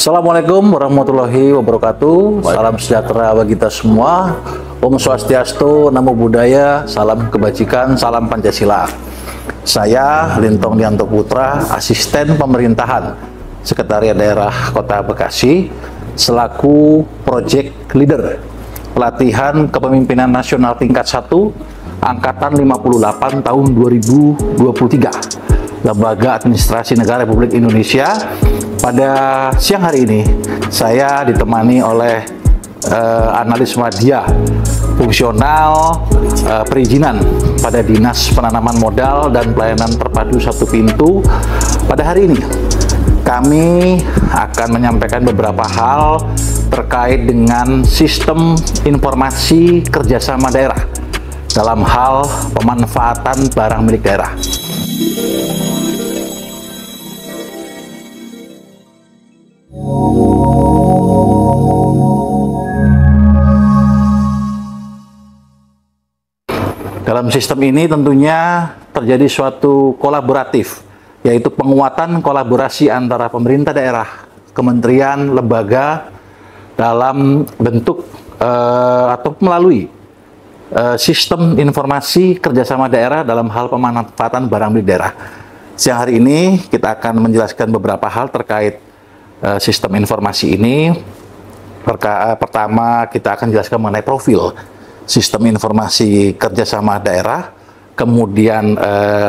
Assalamualaikum warahmatullahi wabarakatuh. Salam sejahtera bagi kita semua. Om Swastiastu, Namo Buddhaya, salam kebajikan, salam Pancasila. Saya Lintong Dianto Putra, asisten pemerintahan Sekretariat Daerah Kota Bekasi, selaku Project Leader pelatihan kepemimpinan nasional tingkat 1 angkatan 58 tahun 2023. Lembaga Administrasi Negara Republik Indonesia. Pada siang hari ini saya ditemani oleh analis media fungsional perizinan pada Dinas Penanaman Modal dan Pelayanan Terpadu Satu Pintu. Pada hari ini kami akan menyampaikan beberapa hal terkait dengan sistem informasi kerjasama daerah dalam hal pemanfaatan barang milik daerah. Dalam sistem ini tentunya terjadi suatu kolaboratif, yaitu penguatan kolaborasi antara pemerintah daerah, kementerian, lembaga dalam bentuk atau melalui sistem informasi kerjasama daerah dalam hal pemanfaatan barang milik daerah. Siang hari ini kita akan menjelaskan beberapa hal terkait sistem informasi ini. Pertama, kita akan jelaskan mengenai profil sistem informasi kerjasama daerah, kemudian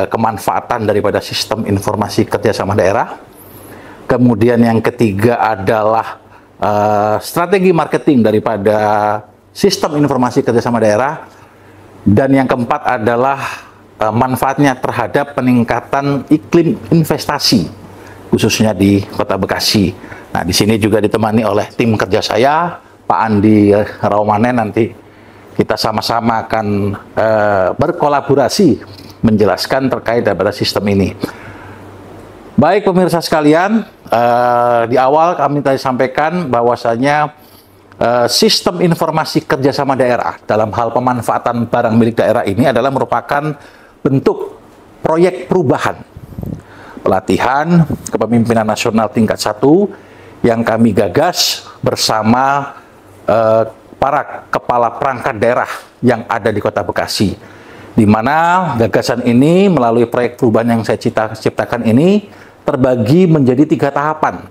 kemanfaatan daripada sistem informasi kerjasama daerah, kemudian yang ketiga adalah strategi marketing daripada sistem informasi kerjasama daerah, dan yang keempat adalah manfaatnya terhadap peningkatan iklim investasi khususnya di Kota Bekasi. Nah, di sini juga ditemani oleh tim kerja saya, Pak Andi Raumane. Nanti kita sama-sama akan berkolaborasi menjelaskan terkait daripada sistem ini. Baik pemirsa sekalian, di awal kami tadi sampaikan bahwasanya sistem informasi kerjasama daerah dalam hal pemanfaatan barang milik daerah ini adalah merupakan bentuk proyek perubahan pelatihan kepemimpinan nasional tingkat 1 yang kami gagas bersama para kepala perangkat daerah yang ada di Kota Bekasi, di mana gagasan ini melalui proyek perubahan yang saya ciptakan ini terbagi menjadi 3 tahapan,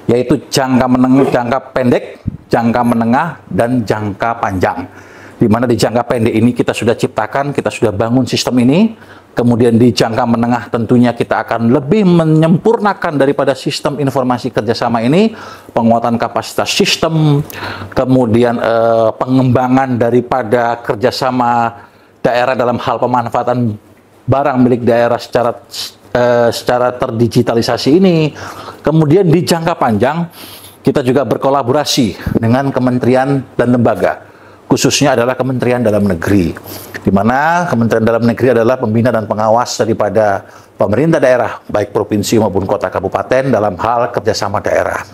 yaitu jangka pendek, jangka menengah, dan jangka panjang. Di mana di jangka pendek ini kita sudah ciptakan, kita sudah bangun sistem ini. Kemudian di jangka menengah tentunya kita akan lebih menyempurnakan daripada sistem informasi kerjasama ini, penguatan kapasitas sistem, kemudian pengembangan daripada kerjasama daerah dalam hal pemanfaatan barang milik daerah secara terdigitalisasi ini. Kemudian di jangka panjang kita juga berkolaborasi dengan kementerian dan lembaga, khususnya adalah Kementerian Dalam Negeri, di mana Kementerian Dalam Negeri adalah pembina dan pengawas daripada pemerintah daerah, baik provinsi maupun kota kabupaten dalam hal kerjasama daerah.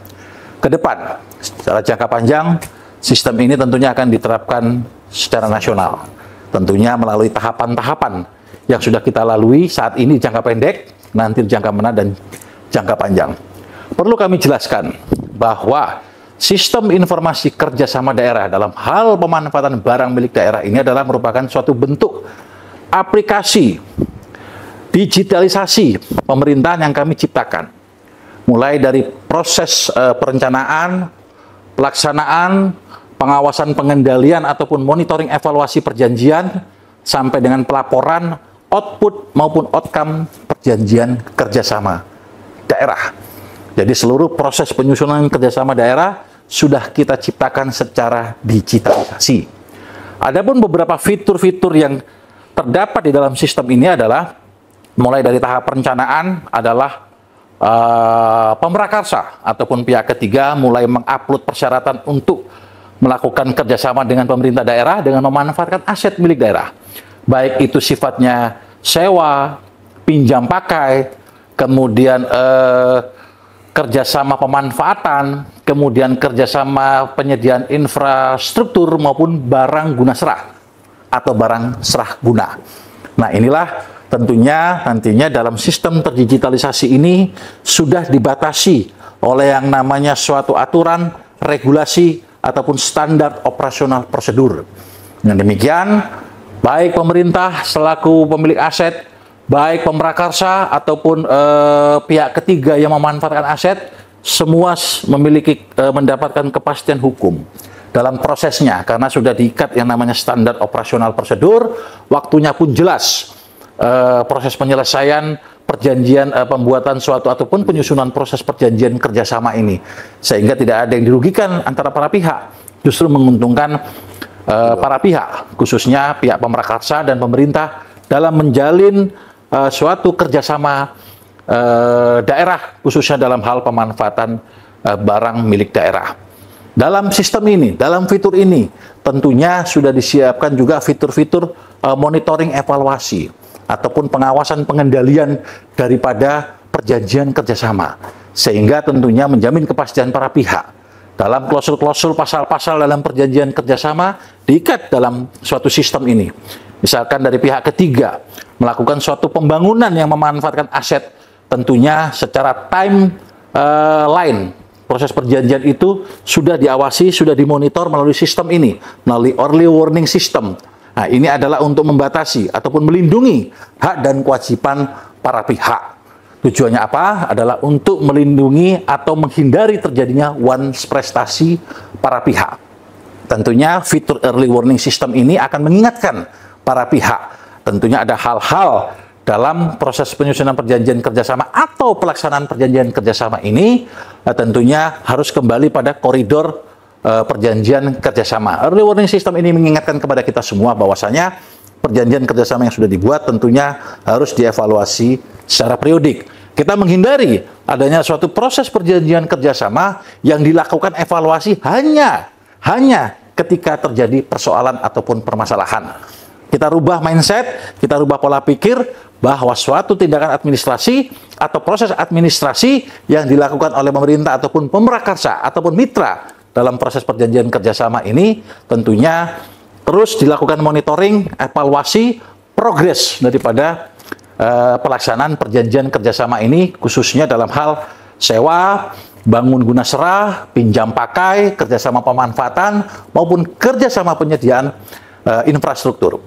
Ke depan, secara jangka panjang, sistem ini tentunya akan diterapkan secara nasional, tentunya melalui tahapan-tahapan yang sudah kita lalui saat ini jangka pendek, nanti jangka menengah, dan jangka panjang. Perlu kami jelaskan bahwa sistem informasi kerjasama daerah dalam hal pemanfaatan barang milik daerah ini adalah merupakan suatu bentuk aplikasi digitalisasi pemerintahan yang kami ciptakan. Mulai dari proses perencanaan, pelaksanaan, pengawasan pengendalian ataupun monitoring evaluasi perjanjian, sampai dengan pelaporan, output maupun outcome perjanjian kerjasama daerah. Jadi seluruh proses penyusunan kerjasama daerah sudah kita ciptakan secara digitalisasi. Adapun beberapa fitur-fitur yang terdapat di dalam sistem ini adalah mulai dari tahap perencanaan adalah pemrakarsa ataupun pihak ketiga mulai mengupload persyaratan untuk melakukan kerjasama dengan pemerintah daerah dengan memanfaatkan aset milik daerah, baik itu sifatnya sewa, pinjam pakai, kemudian kerjasama pemanfaatan, kemudian kerjasama penyediaan infrastruktur maupun barang guna serah atau barang serah guna. Nah, inilah tentunya nantinya dalam sistem terdigitalisasi ini sudah dibatasi oleh yang namanya suatu aturan, regulasi, ataupun standar operasional prosedur. Dengan demikian, baik pemerintah selaku pemilik aset, baik pemrakarsa ataupun pihak ketiga yang memanfaatkan aset, semua memiliki mendapatkan kepastian hukum dalam prosesnya, karena sudah diikat yang namanya standar operasional prosedur, waktunya pun jelas. Proses penyelesaian perjanjian pembuatan suatu ataupun penyusunan proses perjanjian kerjasama ini, sehingga tidak ada yang dirugikan antara para pihak, justru menguntungkan para pihak, khususnya pihak pemrakarsa dan pemerintah dalam menjalin suatu kerjasama daerah, khususnya dalam hal pemanfaatan barang milik daerah. Dalam sistem ini, dalam fitur ini, tentunya sudah disiapkan juga fitur-fitur monitoring evaluasi ataupun pengawasan pengendalian daripada perjanjian kerjasama, sehingga tentunya menjamin kepastian para pihak. Dalam klausul-klausul pasal-pasal dalam perjanjian kerjasama diikat dalam suatu sistem ini. Misalkan dari pihak ketiga melakukan suatu pembangunan yang memanfaatkan aset, tentunya secara timeline proses perjanjian itu sudah diawasi, sudah dimonitor melalui sistem ini, melalui early warning system. Nah, ini adalah untuk membatasi ataupun melindungi hak dan kewajiban para pihak. Tujuannya apa? Adalah untuk melindungi atau menghindari terjadinya one prestasi para pihak. Tentunya fitur early warning system ini akan mengingatkan para pihak. Tentunya ada hal-hal dalam proses penyusunan perjanjian kerjasama atau pelaksanaan perjanjian kerjasama ini, tentunya harus kembali pada koridor perjanjian kerjasama. Early warning system ini mengingatkan kepada kita semua bahwasanya perjanjian kerjasama yang sudah dibuat tentunya harus dievaluasi secara periodik. Kita menghindari adanya suatu proses perjanjian kerjasama yang dilakukan evaluasi hanya ketika terjadi persoalan ataupun permasalahan. Kita rubah mindset, kita rubah pola pikir bahwa suatu tindakan administrasi atau proses administrasi yang dilakukan oleh pemerintah ataupun pemrakarsa ataupun mitra dalam proses perjanjian kerjasama ini tentunya terus dilakukan monitoring, evaluasi, progres daripada pelaksanaan perjanjian kerjasama ini, khususnya dalam hal sewa, bangun guna serah, pinjam pakai, kerjasama pemanfaatan, maupun kerjasama penyediaan infrastruktur.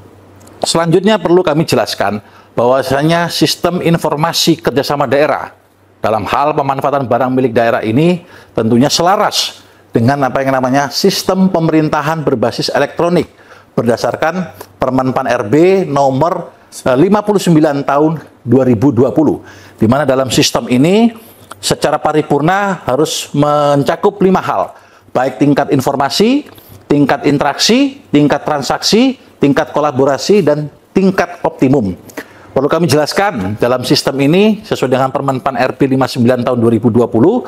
Selanjutnya perlu kami jelaskan bahwasanya sistem informasi kerjasama daerah dalam hal pemanfaatan barang milik daerah ini tentunya selaras dengan apa yang namanya sistem pemerintahan berbasis elektronik berdasarkan Permen Pan RB nomor 59 tahun 2020, di mana dalam sistem ini secara paripurna harus mencakup 5 hal, baik tingkat informasi, tingkat interaksi, tingkat transaksi, tingkat kolaborasi, dan tingkat optimum. Perlu kami jelaskan, dalam sistem ini sesuai dengan Permen Pan RB 59 tahun 2020,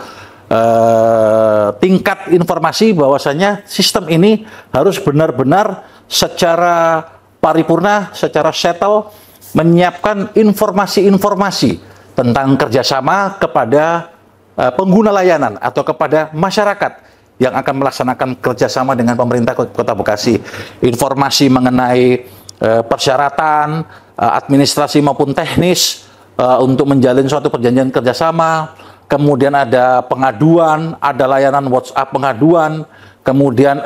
tingkat informasi bahwasanya sistem ini harus benar-benar secara paripurna, secara settle, menyiapkan informasi-informasi tentang kerjasama kepada pengguna layanan atau kepada masyarakat yang akan melaksanakan kerjasama dengan pemerintah Kota Bekasi. Informasi mengenai persyaratan, administrasi maupun teknis untuk menjalin suatu perjanjian kerjasama, kemudian ada pengaduan, ada layanan WhatsApp pengaduan, kemudian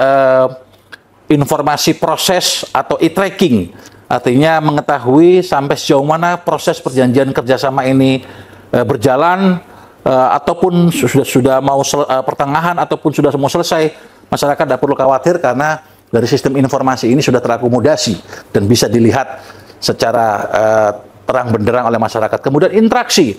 informasi proses atau e-tracking, artinya mengetahui sampai sejauh mana proses perjanjian kerjasama ini berjalan, ataupun sudah mau pertengahan ataupun sudah mau selesai. Masyarakat tidak perlu khawatir karena dari sistem informasi ini sudah terakomodasi dan bisa dilihat secara terang benderang oleh masyarakat. Kemudian interaksi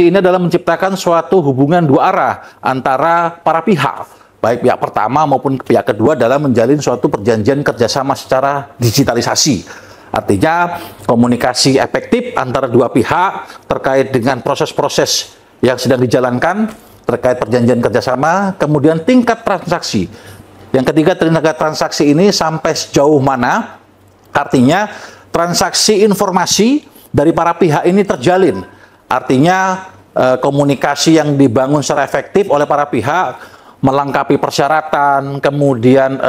ini adalah menciptakan suatu hubungan dua arah antara para pihak, baik pihak pertama maupun pihak kedua, dalam menjalin suatu perjanjian kerjasama secara digitalisasi. Artinya komunikasi efektif antara dua pihak terkait dengan proses-proses yang sedang dijalankan terkait perjanjian kerjasama. Kemudian tingkat transaksi. Yang ketiga, tingkat transaksi ini sampai sejauh mana, artinya transaksi informasi dari para pihak ini terjalin. Artinya komunikasi yang dibangun secara efektif oleh para pihak, melengkapi persyaratan, kemudian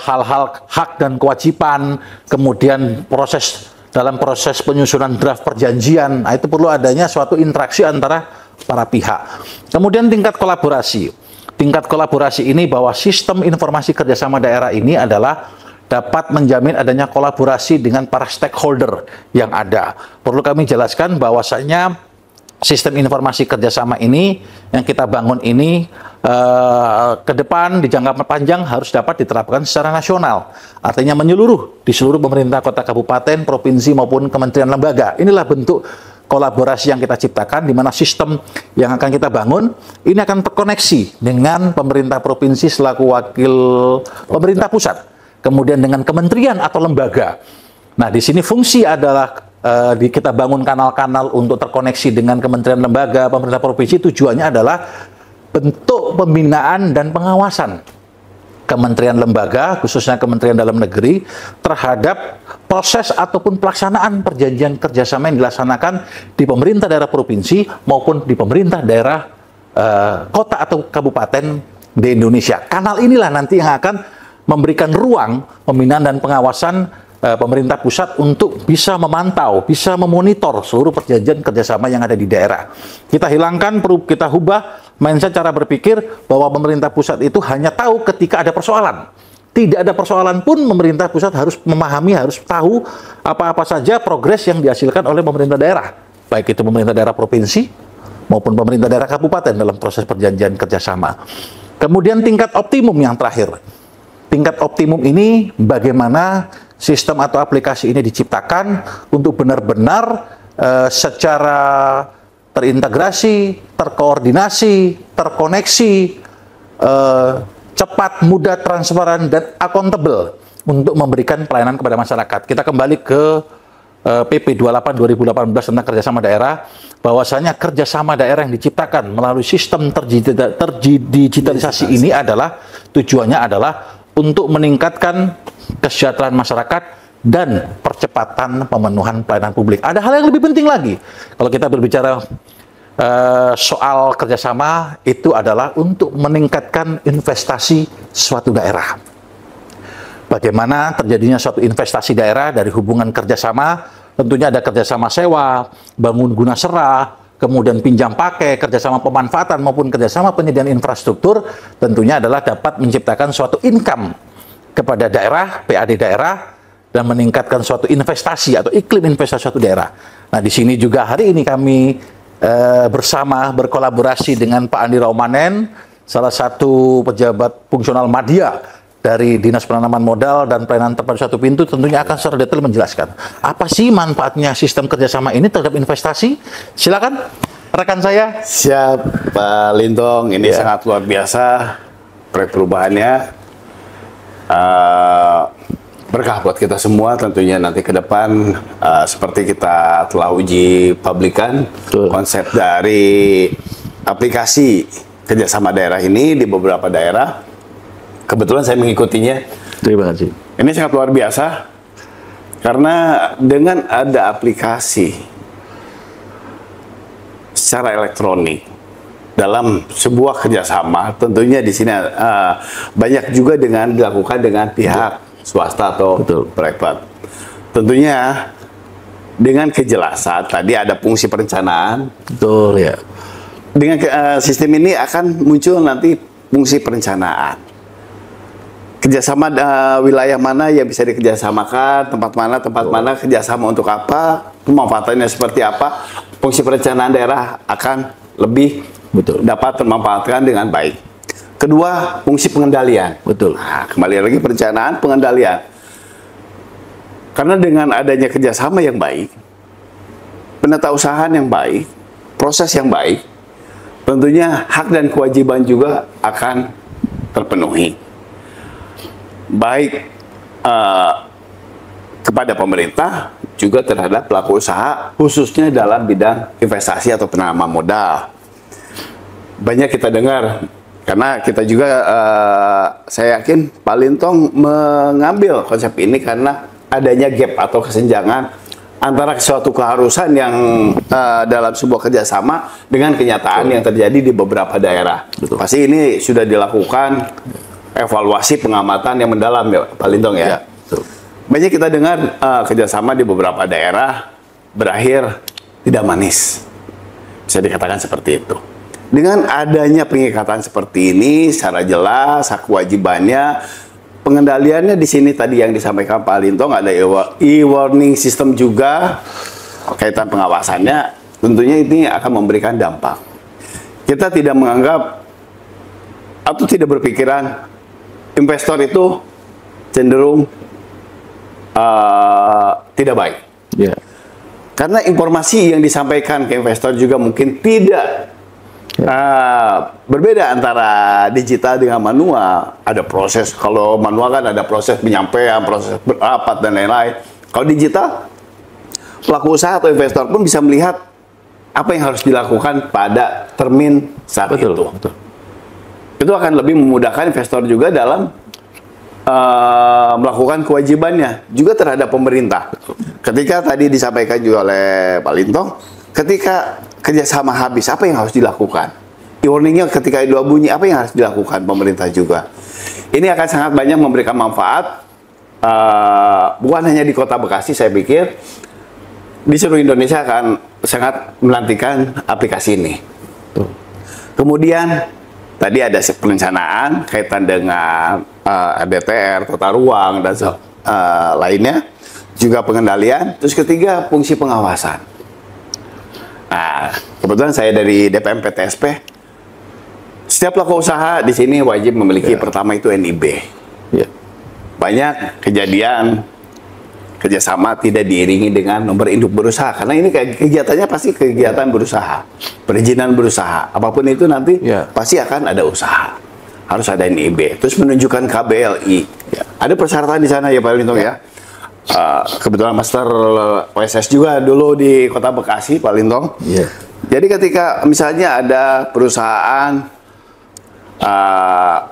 hal-hal hak dan kewajiban, kemudian proses dalam proses penyusunan draft perjanjian. Nah, itu perlu adanya suatu interaksi antara para pihak. Kemudian tingkat kolaborasi. Tingkat kolaborasi ini bahwa sistem informasi kerjasama daerah ini adalah dapat menjamin adanya kolaborasi dengan para stakeholder yang ada. Perlu kami jelaskan bahwasanya sistem informasi kerjasama ini yang kita bangun ini ke depan di jangka panjang harus dapat diterapkan secara nasional. Artinya menyeluruh di seluruh pemerintah kota kabupaten, provinsi maupun kementerian lembaga. Inilah bentuk kolaborasi yang kita ciptakan di mana sistem yang akan kita bangun ini akan terkoneksi dengan pemerintah provinsi selaku wakil pemerintah pusat, kemudian dengan kementerian atau lembaga. Nah, di sini fungsi adalah kita bangun kanal-kanal untuk terkoneksi dengan kementerian lembaga, pemerintah provinsi. Tujuannya adalah bentuk pembinaan dan pengawasan kementerian lembaga, khususnya Kementerian Dalam Negeri, terhadap proses ataupun pelaksanaan perjanjian kerjasama yang dilaksanakan di pemerintah daerah provinsi maupun di pemerintah daerah kota atau kabupaten di Indonesia. Kanal inilah nanti yang akan memberikan ruang pembinaan dan pengawasan pemerintah pusat untuk bisa memantau, bisa memonitor seluruh perjanjian kerjasama yang ada di daerah. Kita hilangkan, kita ubah mindset cara berpikir bahwa pemerintah pusat itu hanya tahu ketika ada persoalan. Tidak ada persoalan pun pemerintah pusat harus memahami, harus tahu apa-apa saja progres yang dihasilkan oleh pemerintah daerah. Baik itu pemerintah daerah provinsi maupun pemerintah daerah kabupaten dalam proses perjanjian kerjasama. Kemudian tingkat optimum yang terakhir. Tingkat optimum ini bagaimana sistem atau aplikasi ini diciptakan untuk benar-benar secara terintegrasi, terkoordinasi, terkoneksi, cepat, mudah, transparan, dan accountable untuk memberikan pelayanan kepada masyarakat. Kita kembali ke PP 28 2018 tentang kerjasama daerah, bahwasanya kerjasama daerah yang diciptakan melalui sistem terdigitalisasi ini adalah tujuannya adalah untuk meningkatkan kesejahteraan masyarakat dan percepatan pemenuhan pelayanan publik. Ada hal yang lebih penting lagi. Kalau kita berbicara soal kerjasama, itu adalah untuk meningkatkan investasi suatu daerah. Bagaimana terjadinya suatu investasi daerah dari hubungan kerjasama, tentunya ada kerjasama sewa, bangun guna serah, kemudian pinjam pakai, kerjasama pemanfaatan maupun kerjasama penyediaan infrastruktur, tentunya adalah dapat menciptakan suatu income kepada daerah, PAD daerah, dan meningkatkan suatu investasi atau iklim investasi suatu daerah. Nah, di sini juga hari ini kami bersama berkolaborasi dengan Pak Andi Raumanen, salah satu pejabat fungsional Madya dari Dinas Penanaman Modal dan Pelayanan Terpadu Satu Pintu, tentunya akan secara detail menjelaskan apa sih manfaatnya sistem kerjasama ini terhadap investasi. Silakan rekan saya. Siap, Pak Lintong. Ini sangat luar biasa proyek perubahannya. Berkah buat kita semua tentunya nanti ke depan, seperti kita telah uji pabrikan konsep dari aplikasi kerjasama daerah ini di beberapa daerah. Kebetulan saya mengikutinya. Terima kasih. Ini sangat luar biasa karena dengan ada aplikasi secara elektronik dalam sebuah kerjasama, tentunya di sini banyak juga dilakukan dengan pihak swasta atau privat. Tentunya dengan kejelasan tadi ada fungsi perencanaan. Betul ya. Dengan sistem ini akan muncul nanti fungsi perencanaan. Kerjasama wilayah mana yang bisa dikerjasamakan, tempat mana kerjasama untuk apa, pemanfaatannya seperti apa, fungsi perencanaan daerah akan lebih dapat termanfaatkan dengan baik. Kedua, fungsi pengendalian. Betul. Nah, kembali lagi perencanaan, pengendalian. Karena dengan adanya kerjasama yang baik, penatausahaan yang baik, proses yang baik, tentunya hak dan kewajiban juga akan terpenuhi. Baik kepada pemerintah, juga terhadap pelaku usaha, khususnya dalam bidang investasi atau penanaman modal. Banyak kita dengar, karena kita juga, saya yakin Pak Lintong mengambil konsep ini karena adanya gap atau kesenjangan antara suatu keharusan yang dalam sebuah kerjasama dengan kenyataan yang terjadi di beberapa daerah. Pasti ini sudah dilakukan evaluasi pengamatan yang mendalam ya Pak Lintong ya. banyak kita dengar kerjasama di beberapa daerah berakhir tidak manis. Bisa dikatakan seperti itu. Dengan adanya pengikatan seperti ini, secara jelas hak kewajibannya, pengendaliannya di sini tadi yang disampaikan Pak Lintong, ada e-warning system juga, kaitan pengawasannya, tentunya ini akan memberikan dampak. Kita tidak menganggap atau tidak berpikiran investor itu cenderung tidak baik. Ya. Karena informasi yang disampaikan ke investor juga mungkin tidak berbeda antara digital dengan manual. Ada proses, kalau manual kan ada proses penyampaian, proses berapat dan lain-lain. Kalau digital, pelaku usaha atau investor pun bisa melihat apa yang harus dilakukan pada termin saat itu. Betul. Itu akan lebih memudahkan investor juga dalam melakukan kewajibannya juga terhadap pemerintah. Ketika tadi disampaikan juga oleh Pak Lintong, ketika kerjasama habis, apa yang harus dilakukan? E-warningnya ketika dua bunyi, apa yang harus dilakukan pemerintah juga? Ini akan sangat banyak memberikan manfaat, bukan hanya di Kota Bekasi, saya pikir di seluruh Indonesia akan sangat menantikan aplikasi ini. Kemudian tadi ada perencanaan kaitan dengan RDTR, tata ruang, dan lainnya. Juga pengendalian. Terus ketiga, fungsi pengawasan. Nah, kebetulan saya dari DPM PTSP. Setiap pelaku usaha di sini wajib memiliki pertama itu NIB. Ya. Banyak kejadian kerjasama tidak diiringi dengan nomor induk berusaha. Karena ini kegiatannya pasti kegiatan berusaha. Perizinan berusaha. Apapun itu nanti pasti akan ada usaha. Harus ada NIB. Terus menunjukkan KBLI. Ya. Ada persyaratan di sana ya Pak Lintong ya. Kebetulan Master OSS juga dulu di Kota Bekasi, Pak Lintong. Yeah. Jadi ketika misalnya ada perusahaan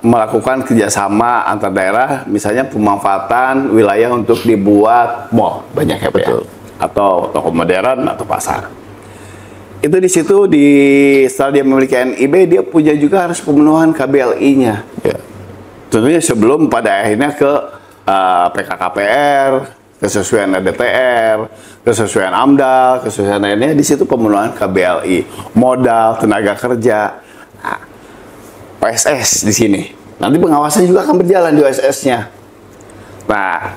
melakukan kerjasama antar daerah, misalnya pemanfaatan wilayah untuk dibuat mall, banyak ya Pak ya? Atau toko modern atau pasar. Itu di situ setelah dia memiliki NIB, dia punya juga harus pemenuhan KBLI-nya. Yeah. Tentunya sebelum pada akhirnya ke PKKPR, kesesuaian RDTR, kesesuaian AMDAL, kesesuaian lainnya, di situ pemenuhan KBLI, modal, tenaga kerja, OSS di sini. Nanti pengawasan juga akan berjalan di OSS-nya. Nah,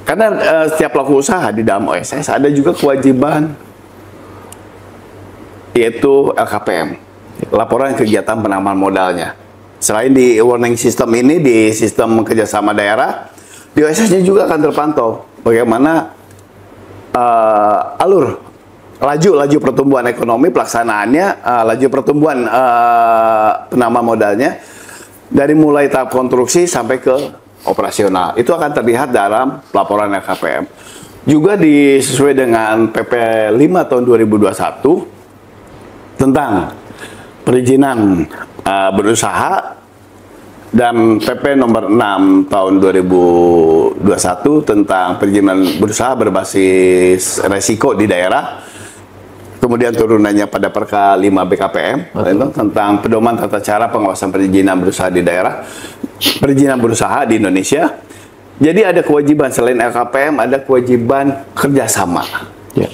karena setiap pelaku usaha di dalam OSS ada juga kewajiban, yaitu LKPM, laporan kegiatan penanaman modalnya. Selain di warning system ini, di sistem kerjasama daerah, di OSS-nya juga akan terpantau bagaimana laju pertumbuhan ekonomi, pelaksanaannya, laju pertumbuhan penanaman modalnya dari mulai tahap konstruksi sampai ke operasional. Itu akan terlihat dalam laporan LKPM. Juga sesuai dengan PP 5 tahun 2021 tentang perizinan berusaha, dan PP nomor 6 tahun 2021 tentang perizinan berusaha berbasis resiko di daerah. Kemudian turunannya pada Perka 5 BKPM tentang pedoman tata cara pengawasan perizinan berusaha di daerah, perizinan berusaha di Indonesia. Jadi ada kewajiban selain LKPM, ada kewajiban kerjasama. Ya.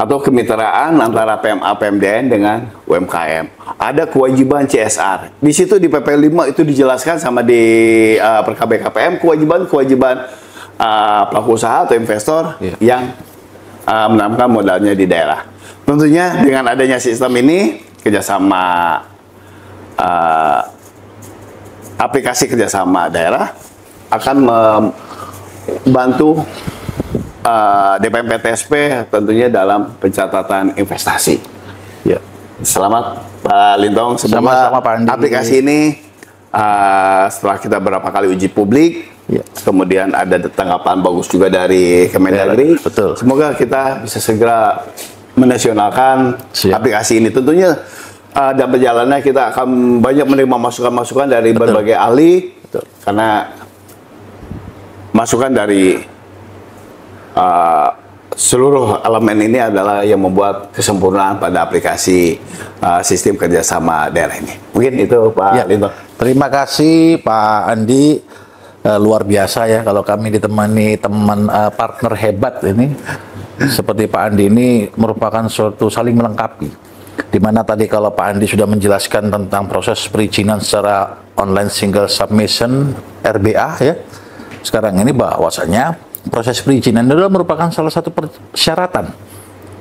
Atau kemitraan antara PMA PMDN dengan UMKM. Ada kewajiban CSR. Di situ di PP 5 itu dijelaskan sama di Perka BKPM kewajiban pelaku usaha atau investor yang menanamkan modalnya di daerah. Tentunya dengan adanya sistem ini, kerjasama aplikasi kerjasama daerah akan membantu DPM PTSP tentunya dalam pencatatan investasi. Ya. Selamat Pak Lintong, semoga aplikasi ini setelah kita berapa kali uji publik, kemudian ada tanggapan bagus juga dari Kemendagri. Betul. Semoga kita bisa segera menasionalkan aplikasi ini. Tentunya dalam perjalanannya kita akan banyak menerima masukan-masukan dari berbagai ahli, karena masukan dari seluruh elemen ini adalah yang membuat kesempurnaan pada aplikasi sistem kerjasama daerah ini. Mungkin itu Pak Lintong. Terima kasih Pak Andi. luar biasa ya kalau kami ditemani teman partner hebat ini seperti Pak Andi ini merupakan suatu saling melengkapi. Di mana tadi kalau Pak Andi sudah menjelaskan tentang proses perizinan secara online single submission RBA ya. Sekarang ini bahwasanya proses perizinan adalah merupakan salah satu persyaratan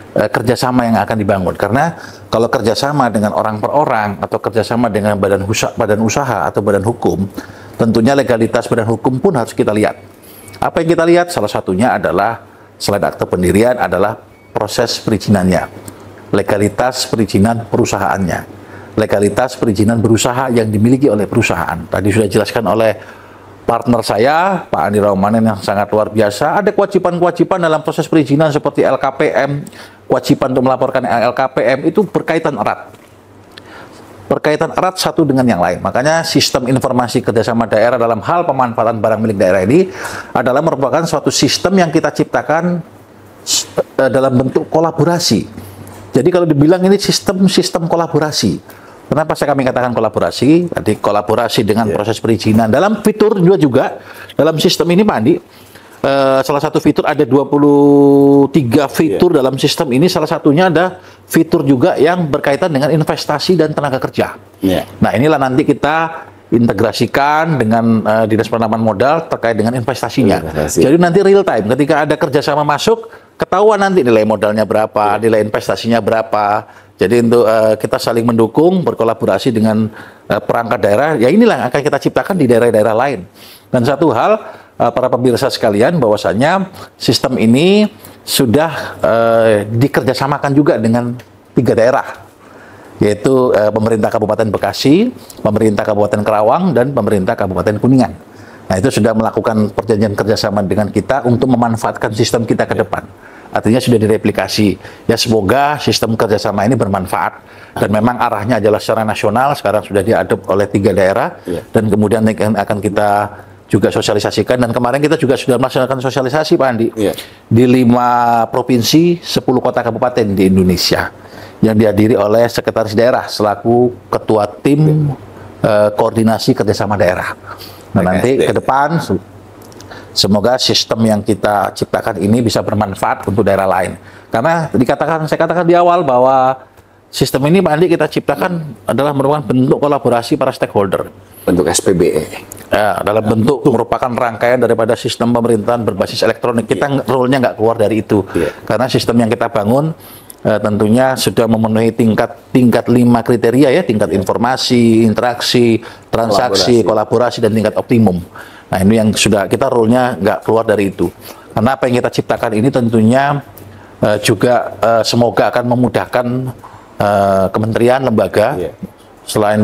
kerjasama yang akan dibangun. Karena kalau kerjasama dengan orang per orang atau kerjasama dengan badan usaha atau badan hukum, tentunya legalitas badan hukum pun harus kita lihat. Apa yang kita lihat? Salah satunya adalah selain akte pendirian adalah proses perizinannya, legalitas perizinan perusahaannya, legalitas perizinan berusaha yang dimiliki oleh perusahaan. Tadi sudah dijelaskan oleh partner saya, Pak Andi Raumanen yang sangat luar biasa. Ada kewajiban-kewajiban dalam proses perizinan seperti LKPM, kewajiban untuk melaporkan LKPM itu berkaitan erat. Berkaitan erat satu dengan yang lain. Makanya sistem informasi kerjasama daerah dalam hal pemanfaatan barang milik daerah ini adalah merupakan suatu sistem yang kita ciptakan dalam bentuk kolaborasi. Jadi kalau dibilang ini sistem kolaborasi. Kenapa kami katakan kolaborasi? Tadi kolaborasi dengan proses perizinan. Dalam fitur juga dalam sistem ini Pak Andi, salah satu fitur ada 23 fitur dalam sistem ini. Salah satunya ada fitur juga yang berkaitan dengan investasi dan tenaga kerja. Nah inilah nanti kita integrasikan dengan Dinas Penanaman Modal terkait dengan investasinya. Jadi nanti real time ketika ada kerjasama masuk, ketahuan nanti nilai modalnya berapa, nilai investasinya berapa. Jadi untuk kita saling mendukung, berkolaborasi dengan perangkat daerah, ya inilah yang akan kita ciptakan di daerah-daerah lain. Dan satu hal, para pemirsa sekalian, bahwasanya sistem ini sudah dikerjasamakan juga dengan 3 daerah, yaitu pemerintah Kabupaten Bekasi, pemerintah Kabupaten Karawang, dan pemerintah Kabupaten Kuningan. Nah itu sudah melakukan perjanjian kerjasama dengan kita untuk memanfaatkan sistem kita ke depan. Artinya sudah direplikasi. Ya semoga sistem kerjasama ini bermanfaat. Dan memang arahnya adalah secara nasional, sekarang sudah diadop oleh 3 daerah, dan kemudian akan kita juga sosialisasikan. Dan kemarin kita juga sudah melaksanakan sosialisasi Pak Andi, di 5 provinsi, 10 kota kabupaten di Indonesia, yang dihadiri oleh sekretaris daerah selaku ketua tim koordinasi kerjasama daerah. Nah nanti ke depan semoga sistem yang kita ciptakan ini bisa bermanfaat untuk daerah lain. Karena saya katakan di awal bahwa sistem ini Pak Andi kita ciptakan adalah merupakan bentuk kolaborasi para stakeholder. Bentuk SPBE. Ya, dalam bentuk merupakan rangkaian daripada sistem pemerintahan berbasis elektronik. Kita role-nya nggak keluar dari itu. Karena sistem yang kita bangun tentunya sudah memenuhi tingkat 5 kriteria ya, tingkat informasi, interaksi, transaksi, kolaborasi, dan tingkat optimum. Nah ini yang sudah kita role-nya nggak keluar dari itu. Karena apa yang kita ciptakan ini tentunya juga semoga akan memudahkan kementerian, lembaga, selain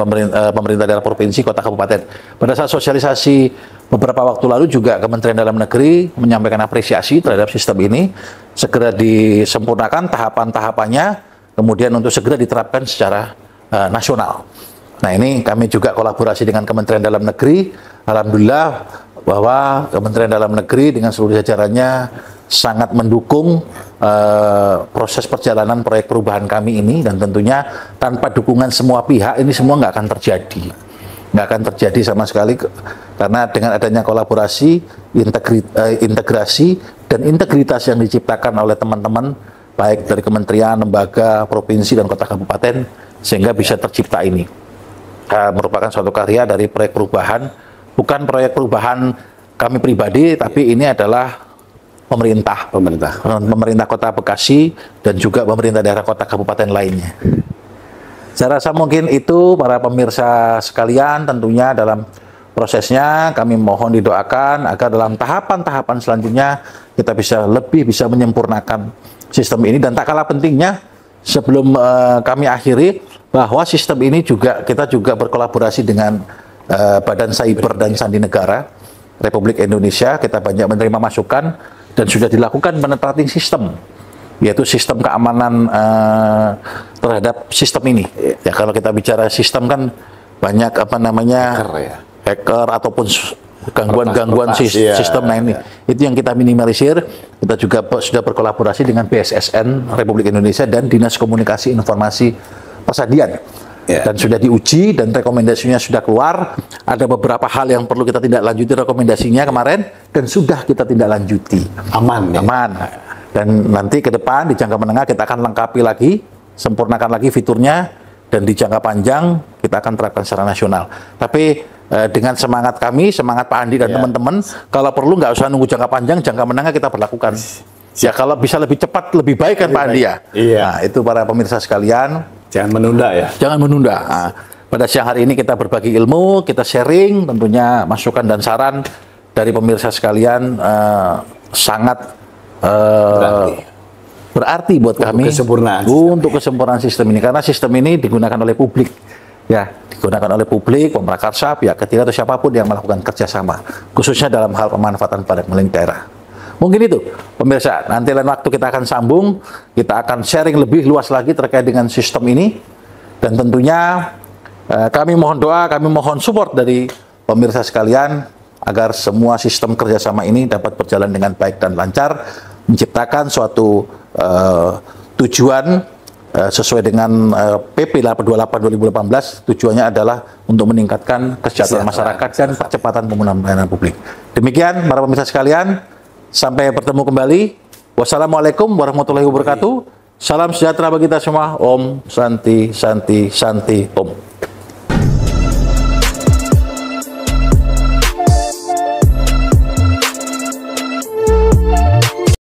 pemerintah daerah provinsi, kota, kabupaten. Pada saat sosialisasi beberapa waktu lalu juga Kementerian Dalam Negeri menyampaikan apresiasi terhadap sistem ini, segera disempurnakan tahapan-tahapannya, kemudian untuk segera diterapkan secara nasional. Nah ini kami juga kolaborasi dengan Kementerian Dalam Negeri. Alhamdulillah bahwa Kementerian Dalam Negeri dengan seluruh jajarannya sangat mendukung proses perjalanan proyek perubahan kami ini, dan tentunya tanpa dukungan semua pihak ini semua nggak akan terjadi. Nggak akan terjadi sama sekali, karena dengan adanya kolaborasi, integrasi, dan integritas yang diciptakan oleh teman-teman baik dari kementerian, lembaga, provinsi, dan kota kabupaten, sehingga bisa tercipta ini. Merupakan suatu karya dari proyek perubahan, bukan proyek perubahan kami pribadi, tapi ini adalah pemerintah Kota Bekasi dan juga pemerintah daerah kota kabupaten lainnya. Saya rasa mungkin itu para pemirsa sekalian, tentunya dalam prosesnya kami mohon didoakan agar dalam tahapan-tahapan selanjutnya kita bisa menyempurnakan sistem ini. Dan tak kalah pentingnya, sebelum kami akhiri, bahwa sistem ini kita juga berkolaborasi dengan Badan Cyber dan Sandi Negara Republik Indonesia. Kita banyak menerima masukan dan sudah dilakukan penetrasi sistem, yaitu sistem keamanan terhadap sistem ini. Ya kalau kita bicara sistem kan banyak hacker ataupun gangguan sistem. Nah ini itu yang kita minimalisir. Kita juga sudah berkolaborasi dengan BSSN Republik Indonesia dan Dinas Komunikasi Informasi Persadian. dan sudah diuji dan rekomendasinya sudah keluar. Ada beberapa hal yang perlu kita tidak lanjuti rekomendasinya kemarin dan sudah kita tidak lanjuti. Aman. Ya? Aman. Dan nanti ke depan di jangka menengah kita akan lengkapi lagi, sempurnakan lagi fiturnya, dan di jangka panjang kita akan terapkan secara nasional. Tapi dengan semangat kami, semangat Pak Andi dan teman-teman, kalau perlu nggak usah nunggu jangka panjang, jangka menengah kita berlakukan. Ya kalau bisa lebih cepat, lebih baik kan Pak Andi ya. Iya. Nah itu para pemirsa sekalian. Jangan menunda ya. Jangan menunda. Nah, pada siang hari ini kita berbagi ilmu, kita sharing, tentunya masukan dan saran dari pemirsa sekalian sangat berarti buat kami untuk kesempurnaan sistem ini, karena sistem ini digunakan oleh publik, ya, digunakan oleh publik, pemrakarsa, pihak ketiga atau siapapun yang melakukan kerjasama, khususnya dalam hal pemanfaatan pada milik daerah. Mungkin itu, pemirsa. Nanti lain waktu kita akan sambung, kita akan sharing lebih luas lagi terkait dengan sistem ini, dan tentunya kami mohon doa, kami mohon support dari pemirsa sekalian agar semua sistem kerjasama ini dapat berjalan dengan baik dan lancar, menciptakan suatu tujuan sesuai dengan PP 28/2018. Tujuannya adalah untuk meningkatkan kesejahteraan masyarakat dan percepatan pembangunan pelayanan publik. Demikian para pemirsa sekalian. Sampai bertemu kembali. Wassalamualaikum warahmatullahi wabarakatuh. Salam sejahtera bagi kita semua. Om Santi Santi Santi Om.